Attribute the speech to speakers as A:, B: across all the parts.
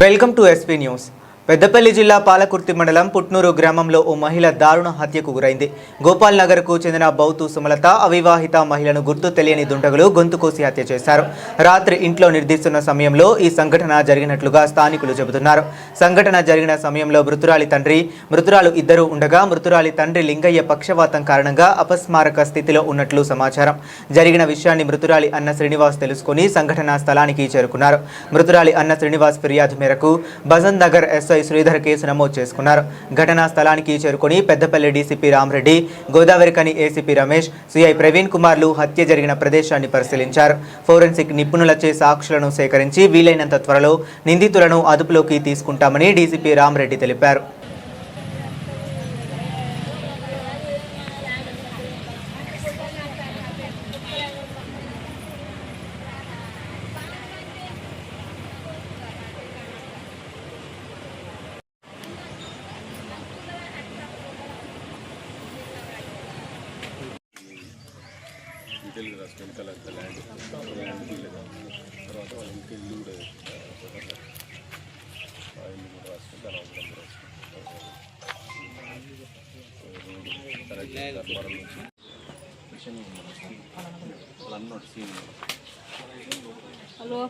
A: Welcome to SP news. Peddapalli జిల్లా పాలకుర్తి మండలం పుట్నూరు గ్రామంలో ఓ మహిళ దారుణ హత్యకు గురైంది. గోపాల్ నగర్కు చెందిన బౌతు సుమలత అవివాహిత మహిళను గుర్తు తెలియని దుండగులు గొంతు కోసి హత్య చేశారు. రాత్రి ఇంట్లో నిర్దిస్తున్న సమయంలో ఈ సంఘటన జరిగినట్లుగా స్థానికులు చెబుతున్నారు. సంఘటన జరిగిన సమయంలో మృతురాలి తండ్రి, మృతురాలు ఇద్దరు ఉండగా మృతురాలి తండ్రి లింగయ్య పక్షవాతం కారణంగా అపస్మారక స్థితిలో ఉన్నట్లు సమాచారం. జరిగిన విషయాన్ని మృతురాలి అన్న శ్రీనివాస్ తెలుసుకుని సంఘటనా స్థలానికి చేరుకున్నారు. మృతురాలి అన్న శ్రీనివాస్ ఫిర్యాదు మేరకు బజంత్ నగర్ శ్రీధర్ కేసు నమోదు చేసుకున్నారు. ఘటనా స్థలానికి చేరుకుని Peddapalli DCP Ramareddy, Godavarikhani ACP Ramesh, CI Praveen కుమార్లు హత్య జరిగిన ప్రదేశాన్ని పరిశీలించారు. ఫోరెన్సిక్ నిపుణులచే సాక్షులను సేకరించి వీలైనంత త్వరలో నిందితులను అదుపులోకి తీసుకుంటామని డీసీపీ రామరెడ్డి తెలిపారు.
B: డీటెయిల్గా రాసి వెనకాల ల్యాండ్ డీలేదు తర్వాత వాళ్ళ ఇంటికి ఇల్లు కూడా ఆ ఇల్లు కూడా రాసుకుంటే అలా కూడా రాసుకుంటారు. మిషన్ వాళ్ళు అన్నోటి సీన్ హలో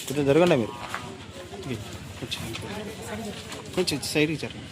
C: కొంచెం జరగండి మీరు, కొంచెం సైడ్కి జరగండి.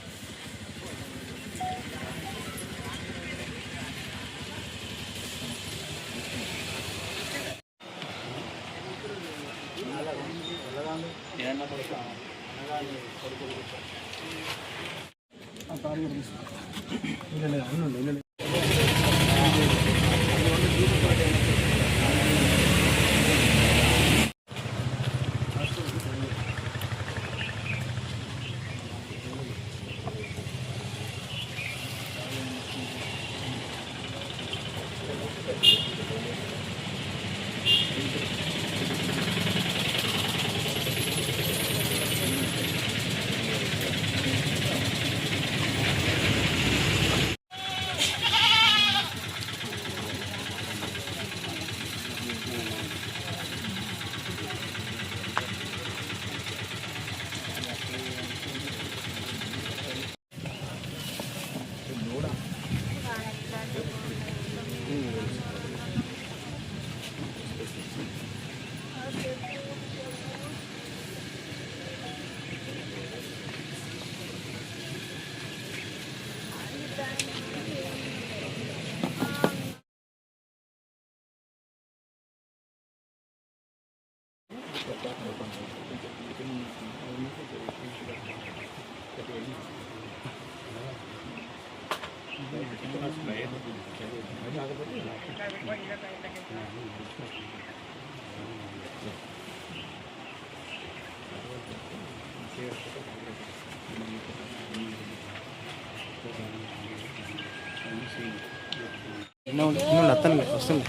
C: అతను వస్తుంది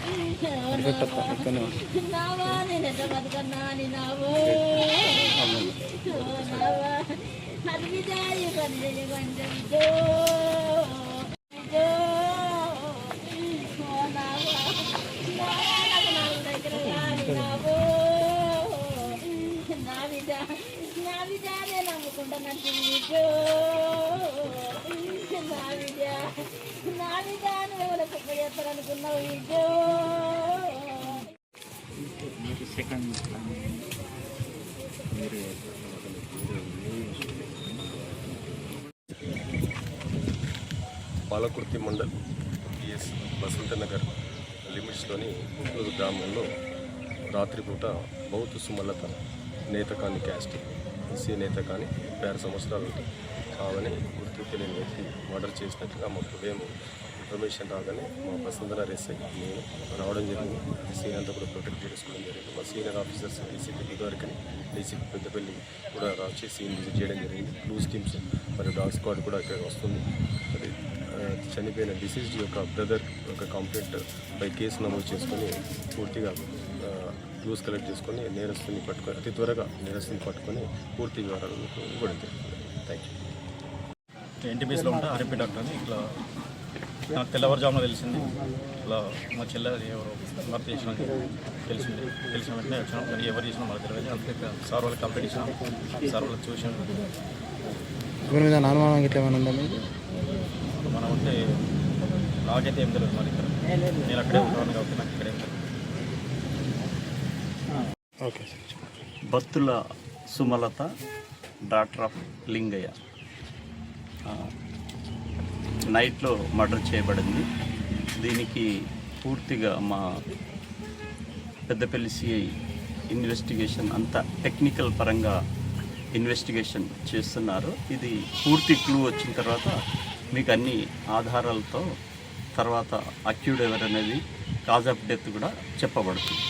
B: పాలకుర్తి మండల్ పిఎస్ బసంత్ నగర్ లిమిట్స్లోని పుట్నూరు గ్రామంలో రాత్రిపూట బౌతు సుమలత నేతకాని క్యాస్ట్ ఎస్సీ నేతకాని 56 సంవత్సరాలు ఆమెని గుర్తు తెలియని వ్యక్తి మర్డర్ చేసినట్టుగా మాకు ఉదయం ఇన్ఫర్మేషన్ రాగానే మా ప్రసందన ఎస్ఐ నేను రావడం జరిగింది. సీన్ అంతా కూడా ప్రొటెక్ట్ చేసుకోవడం జరిగింది. మా senior officers DCP Godavarikhani DCP Peddapalli కూడా వచ్చి సీన్ విజిట్ చేయడం జరిగింది. క్లూస్ టీమ్స్ మరియు డాగ్ స్క్వాడ్ కూడా ఇక్కడ వస్తుంది. మరి చనిపోయిన డిసీజ్డ్ యొక్క బ్రదర్ ఒక కంప్లైంట్ పై కేసు నమోదు చేసుకొని పూర్తిగా క్లూస్ కలెక్ట్ చేసుకొని నేరస్తుని పట్టుకొని అతి త్వరగా నేరస్తుని పట్టుకొని పూర్తి వివరాలు ఇవ్వడం జరుగుతుంది. Thank you.
D: ఎన్టీపీసీలో ఉంటే ఆర్ఎంపీ డాక్టర్ని ఇట్లా నాకు తెల్లవారుజామున తెలిసింది. ఇట్లా మా చెల్లెది ఎవరు భర్త చేసినా తెలిసింది. తెలిసిన వెంటనే వచ్చినాం. కానీ ఎవరు చేసినా మాకు తెలియదు. అంతే సార్ వాళ్ళకి కంప్లీట్ ఇచ్చినాం. సార్ వాళ్ళకి చూసాం.
C: ఎవరి మీద అనుమానం ఇట్లా ఏమైనా ఉందా మీకు?
D: మనం అంటే నాకైతే ఏం తెలియదు. మరి ఇక్కడ నేను అక్కడే ఉంటాను కాబట్టి నాకు ఇక్కడ ఏం తెలియదు.
C: Okay sir.
E: Battula Sumalatha doctor of Lingaiah నైట్లో మర్డర్ చేయబడింది. దీనికి పూర్తిగా మా పెద్దపల్లి సిఐ ఇన్వెస్టిగేషన్ అంతా టెక్నికల్ పరంగా ఇన్వెస్టిగేషన్ చేస్తున్నారు. ఇది పూర్తి క్లూ వచ్చిన తర్వాత మీకు అన్ని ఆధారాలతో తర్వాత అక్యూడ్ ఎవరనేది కాజ్ ఆఫ్ డెత్ కూడా చెప్పబడుతుంది.